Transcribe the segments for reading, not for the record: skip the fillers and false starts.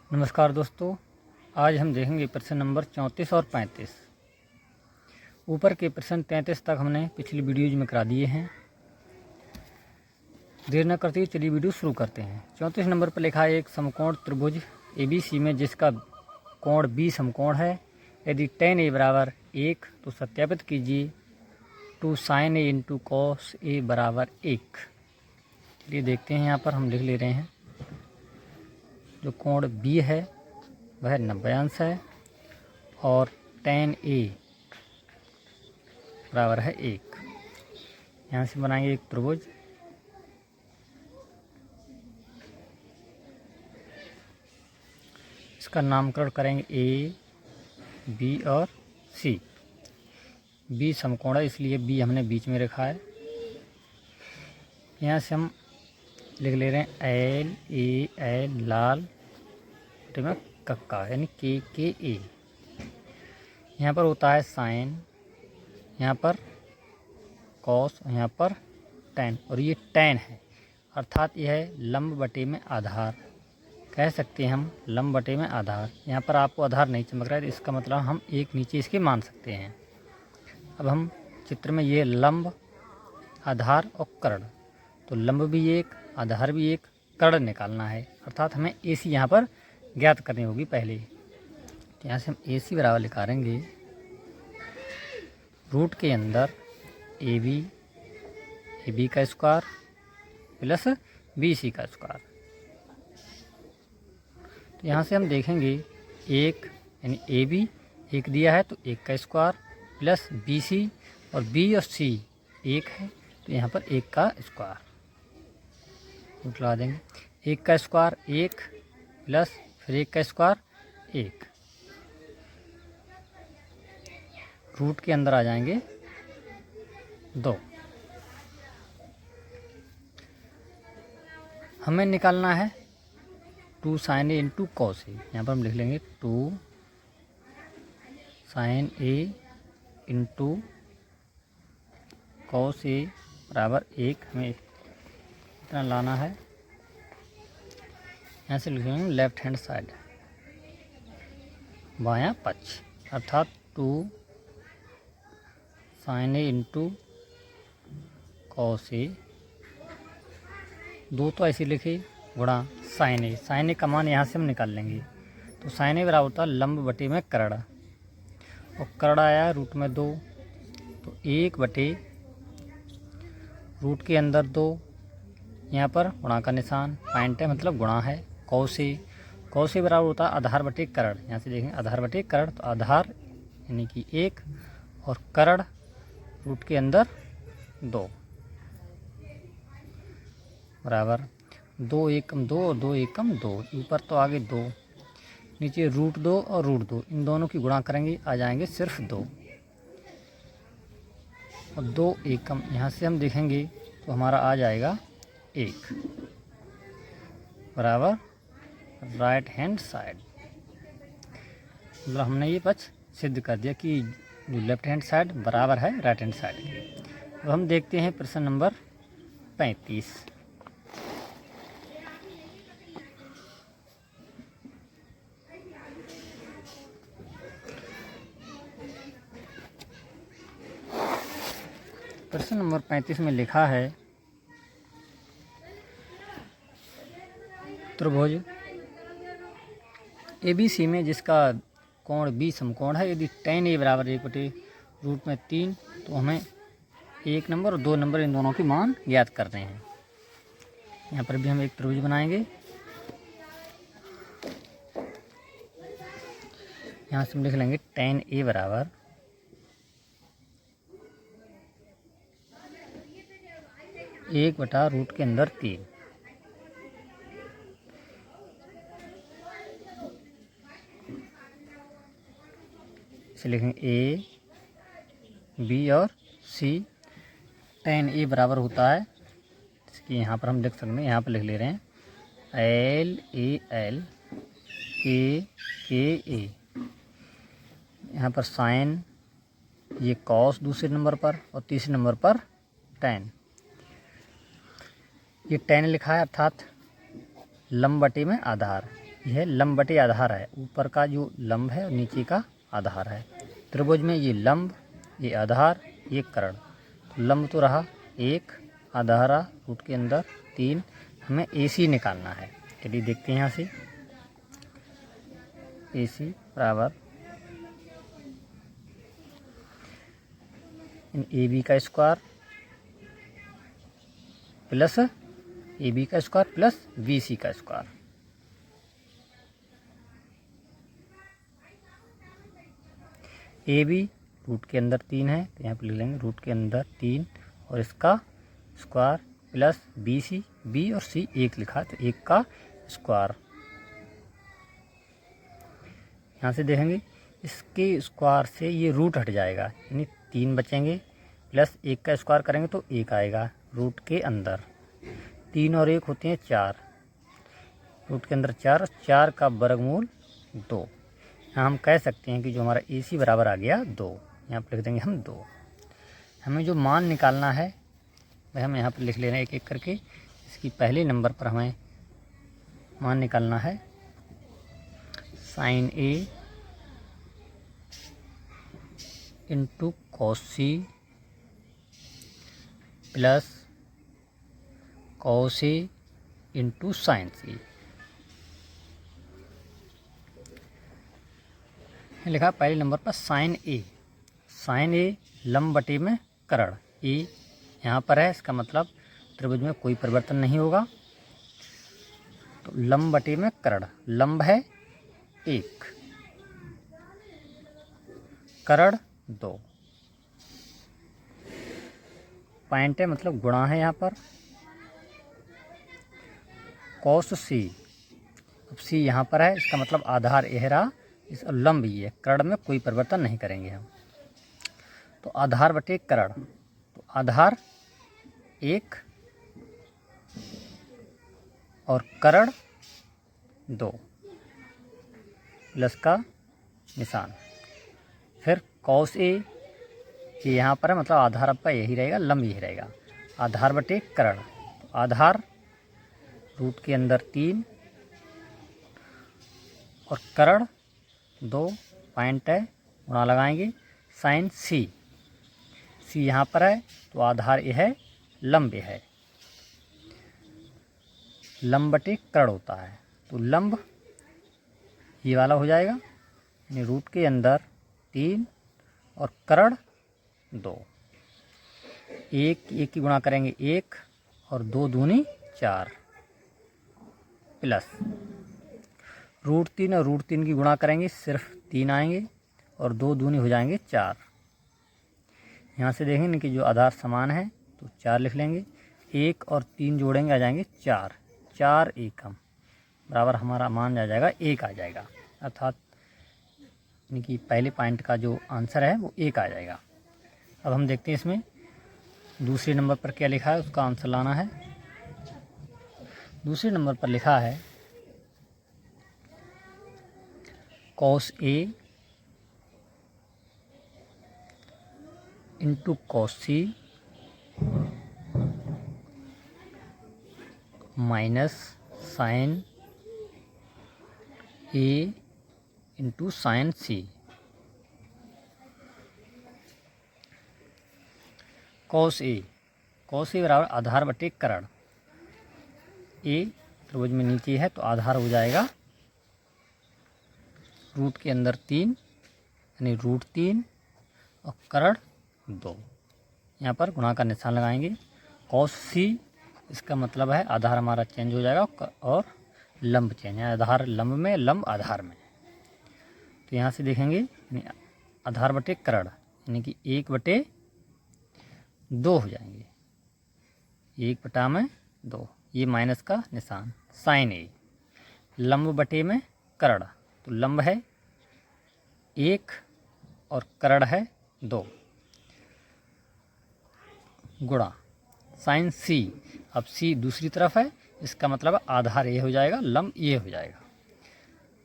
नमस्कार दोस्तों, आज हम देखेंगे प्रश्न नंबर 34 और 35। ऊपर के प्रश्न 33 तक हमने पिछली वीडियोज में करा दिए हैं। देर न करते हुए चलिए वीडियो शुरू करते हैं। 34 नंबर पर लिखा है एक समकोण त्रिभुज ABC में जिसका कोण B समकोण है। यदि tan A बराबर 1 तो सत्यापित कीजिए 2 sin A into cos A बराबर 1। चलिए देखते हैं, यहाँ पर हम लिख ले रहे हैं जो कोण B है वह 90 अंश है और tan A बराबर है 1। यहाँ से बनाएंगे एक त्रिभुज। इसका नामकरण करेंगे A, B और C। B समकोण है इसलिए B हमने बीच में रखा है। यहाँ से हम लिख ले रहे हैं LAL लाल में कक्का यानी KKA। यहाँ पर होता है साइन, यहाँ पर कॉस, यहाँ पर टैन और ये टैन है, अर्थात यह है लंब बटे में आधार। कह सकते हैं हम लंब बटे में आधार। यहाँ पर आपको आधार नहीं चमक रहा है तो इसका मतलब हम एक नीचे इसके मान सकते हैं। अब हम चित्र में ये लंब, आधार और कर्ण, तो लंब भी एक, आधार भी एक, कर्ण निकालना है, अर्थात हमें AC यहाँ पर ज्ञात करनी होगी पहले। तो यहाँ से हम AC बराबर निकालेंगे रूट के अंदर AB का स्क्वायर प्लस BC का स्क्वायर। तो यहाँ से हम देखेंगे एक यानी AB एक दिया है तो 1 का स्क्वायर प्लस BC और B और C 1 है तो यहाँ पर 1 का स्क्वायर रूट लगा देंगे। 1 का स्क्वायर 1 प्लस फिर 1 का स्क्वायर 1, रूट के अंदर आ जाएंगे 2। हमें निकालना है 2 sin A into cos A। यहाँ पर हम लिख लेंगे 2 sin A into cos A बराबर 1। हमें इतना लाना है। यहाँ से लिखेंगे लेफ्ट हैंड साइड बायां पक्ष, अर्थात 2 sin A into cos A। 2 तो ऐसे लिखे गुणा sin A का मान यहाँ से हम निकाल लेंगे। तो sin A बराबर होता है लंब बटे में कर्ण और कर्ण आया रूट में 2 तो 1 बटे रूट के अंदर 2, यहाँ पर गुणा का निशान पॉइंट है मतलब गुणा है। कॉस A बराबर होता है आधार बटे कर्ण। यहाँ से देखेंगे आधार बटे कर्ण, तो आधार यानी कि 1 और कर्ण रूट के अंदर 2 बराबर 2 एकम 2 और 2 एकम 2। ऊपर तो आगे 2, नीचे रूट 2 और रूट 2, इन दोनों की गुणा करेंगे आ जाएंगे सिर्फ 2 और 2 एकम। यहाँ से हम देखेंगे तो हमारा आ जाएगा 1 बराबर राइट हैंड साइड। मतलब हमने ये पक्ष सिद्ध कर दिया कि जो लेफ्ट हैंड साइड बराबर है राइट हैंड साइड के। अब हम देखते हैं प्रश्न नंबर 35। प्रश्न नंबर 35 में लिखा है त्रिभुज ABC में जिसका कोण B समकोण है। यदि tan A बराबर 1 बटे रूट में 3 तो हमें 1 नंबर और 2 नंबर इन दोनों की मान ज्ञात करने हैं। यहाँ पर भी हम एक त्रिभुज बनाएंगे। यहाँ से हम लिख लेंगे tan A बराबर 1 बटा रूट के अंदर 3। इसे लिखेंगे A, B और C। tan A बराबर होता है, इसकी यहाँ पर हम लिख सकते हैं, यहाँ पर लिख ले रहे हैं LAL KKA। यहाँ पर साइन, ये कॉस दूसरे नंबर पर और तीसरे नंबर पर tan। ये tan लिखा है अर्थात लंब बटे में आधार। यह लंब बटे आधार है, ऊपर का जो लंब है और नीचे का आधार है। त्रिभुज में ये लंब, ये आधार, ये कर्ण। तो लंब तो रहा 1, आधार रूट के अंदर 3, हमें AC निकालना है। चलिए देखते हैं यहाँ से। AC बराबर AB का स्क्वायर प्लस AB का स्क्वायर प्लस BC का स्क्वायर। AB रूट के अंदर 3 है, तो यहाँ पर लिख लेंगे रूट के अंदर 3 और इसका स्क्वायर प्लस BC, B और C 1 लिखा, तो 1 का स्क्वायर। यहाँ से देखेंगे इसके स्क्वायर से ये रूट हट जाएगा, यानी 3 बचेंगे, प्लस 1 का स्क्वायर करेंगे तो 1 आएगा रूट के अंदर। 3 और 1 होते हैं 4, रूट के अंदर 4, 4 का वर्गमूल 2। यहाँ हम कह सकते हैं कि जो हमारा AC बराबर आ गया 2। यहाँ पर लिख देंगे हम 2। हमें जो मान निकालना है वह हम यहाँ पर लिख ले रहे हैं एक एक करके। इसकी पहले नंबर पर हमें मान निकालना है sin A into cos C plus cos A into sin C। लिखा पहले नंबर पर sin A। sin A लंब बटे में कर्ण। A यहाँ पर है, इसका मतलब त्रिभुज में कोई परिवर्तन नहीं होगा। तो लंब बटे में कर्ण, लंब है 1, कर्ण 2, पॉइंट है मतलब गुणा है यहाँ पर। cos C, अब C यहाँ पर है, इसका मतलब आधार यह रहा, इस लंब ये, कर्ण में कोई परिवर्तन नहीं करेंगे हम। तो आधार बटे कर्ण, तो आधार 1 और कर्ण 2 प्लस का निशान। फिर cos A ये यहाँ पर है, मतलब आधार आपका यही रहेगा, लंब यही रहेगा। आधार बटे कर्ण, तो आधार रूट के अंदर 3 और कर्ण 2, पॉइंट है, गुणा लगाएंगे। sin C, C यहाँ पर है तो आधार यह है, लंब यह है, लंब बटे कर्ण होता है। तो लंब ये वाला हो जाएगा, यानी रूट के अंदर 3 और कर्ण 2, 1 1 की गुणा करेंगे 1 और 2 दूनी 4 प्लस रूट 3 और रूट 3 की गुणा करेंगे सिर्फ 3 आएंगे और 2 दूनी हो जाएंगे 4। यहाँ से देखेंगे कि जो आधार समान है तो 4 लिख लेंगे, 1 और 3 जोड़ेंगे आ जाएंगे 4, 4 एकम बराबर हमारा मान आ जाएगा 1 आ जाएगा, अर्थात यानी कि पहले पॉइंट का जो आंसर है वो 1 आ जाएगा। अब हम देखते हैं इसमें दूसरे नंबर पर क्या लिखा है, उसका आंसर लाना है। दूसरे नंबर पर लिखा है cos A into cos C minus sin A into sin C। cos A बराबर आधार बटे कर्ण। A त्रिभुज में नीचे है तो आधार हो जाएगा रूट के अंदर 3, यानी रूट 3 और कर्ण 2। यहाँ पर गुणा का निशान लगाएंगे। cos C इसका मतलब है आधार हमारा चेंज हो जाएगा और लंब चेंज है, आधार लंब में, लंब आधार में। तो यहाँ से देखेंगे यानी आधार बटे कर्ण, यानी कि 1 बटे 2 हो जाएंगे, 1 बटा में 2, ये माइनस का निशान। sin A लंब बटे में कर्ण, तो लंब है 1 और कर्ण है 2 गुणा sin C, अब C दूसरी तरफ है, इसका मतलब आधार ये हो जाएगा, लंब ये हो जाएगा,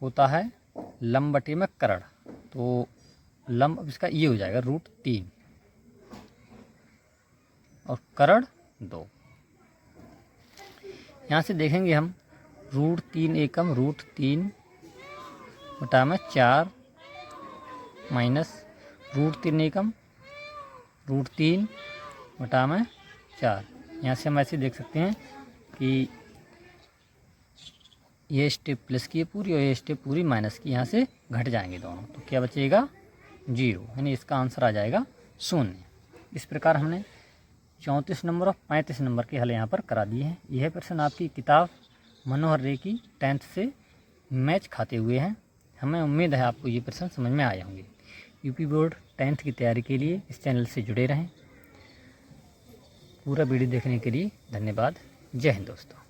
होता है लंब बटे में कर्ण, तो लंब अब इसका ये हो जाएगा रूट 3 और कर्ण 2। यहाँ से देखेंगे हम √3 एकम √3 बटा में 4 माइनस √3 एकम √3 बटा में 4। यहाँ से हम ऐसे देख सकते हैं कि ये स्टेप प्लस की है पूरी और ये स्टेप पूरी माइनस की, यहाँ से घट जाएंगे दोनों, तो क्या बचेगा 0, यानी इसका आंसर आ जाएगा 0। इस प्रकार हमने 34 नंबर और 35 नंबर के हल यहाँ पर करा दिए हैं। यह प्रश्न आपकी किताब मनोहर रे की 10th से मैच खाते हुए हैं। हमें उम्मीद है आपको ये प्रश्न समझ में आए होंगे। यूपी बोर्ड 10th की तैयारी के लिए इस चैनल से जुड़े रहें। पूरा वीडियो देखने के लिए धन्यवाद। जय हिंद दोस्तों।